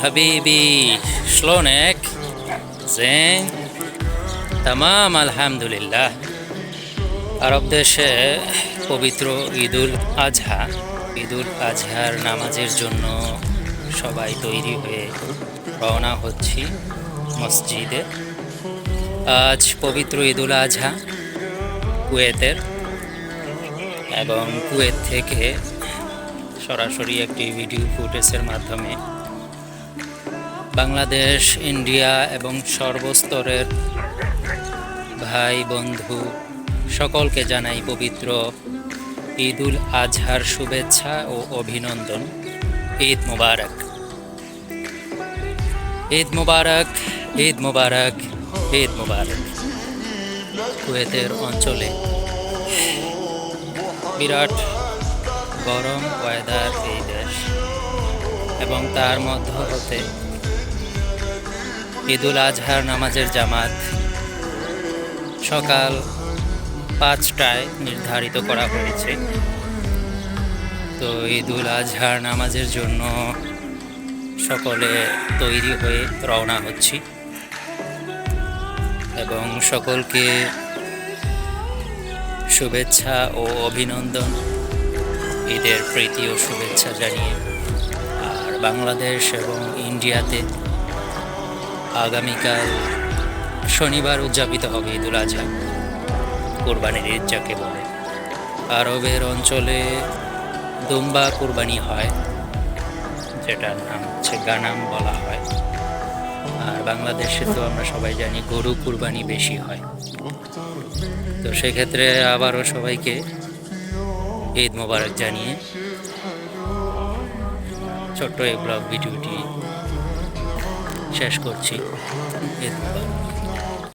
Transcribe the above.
حبيبي شلونك؟ زين؟ تمام আলহামদুলিল্লাহ। আরব দেশে পবিত্র ঈদুল আজহা ঈদুল আজহার নামাজের জন্য সবাই তৈরি হয়ে রওনা হচ্ছি মসজিদে। আজ পবিত্র ঈদুল আজহা কুয়েতের, এবং কুয়েত থেকে সরাসরি একটি ভিডিও ফুটেজের মাধ্যমে বাংলাদেশ, ইন্ডিয়া এবং সর্বস্তরের ভাই বন্ধু সকলকে জানাই পবিত্র ঈদুল আজহার শুভেচ্ছা ও অভিনন্দন। ঈদ মুবারক, ঈদ মুবারক, ঈদ মুবারক, ঈদ মুবারক। কুয়েতের অঞ্চলে বিরাট গরম ওয়েদার এই দেশ, এবং তার মধ্য হতে ঈদুল আজহার নামাজের জামাত সকাল 5টায় নির্ধারিত করা হয়েছে। তো ঈদুল আজহার নামাজের জন্য সকলে তৈরি হয়ে রওনা হচ্ছি, এবং সকলকে শুভেচ্ছা ও অভিনন্দন, ঈদের প্রীতি ও শুভেচ্ছা জানিয়ে। আর বাংলাদেশ এবং ইন্ডিয়াতে আগামীকাল শনিবার উদযাপিত হবে ঈদুল আজহা, কোরবানির ঈদ যাকে বলে। আরবের অঞ্চলে দুম্বা কোরবানি হয়, যেটার নাম হচ্ছে গানাম বলা হয়। আর বাংলাদেশে তো আমরা সবাই জানি গরু কোরবানি বেশি হয়। তো সেক্ষেত্রে আবারও সবাইকে ঈদ মোবারক জানিয়ে ছোট্ট এই ব্লগ ভিডিওটি শেষ করছি। ঈদ মোবারক।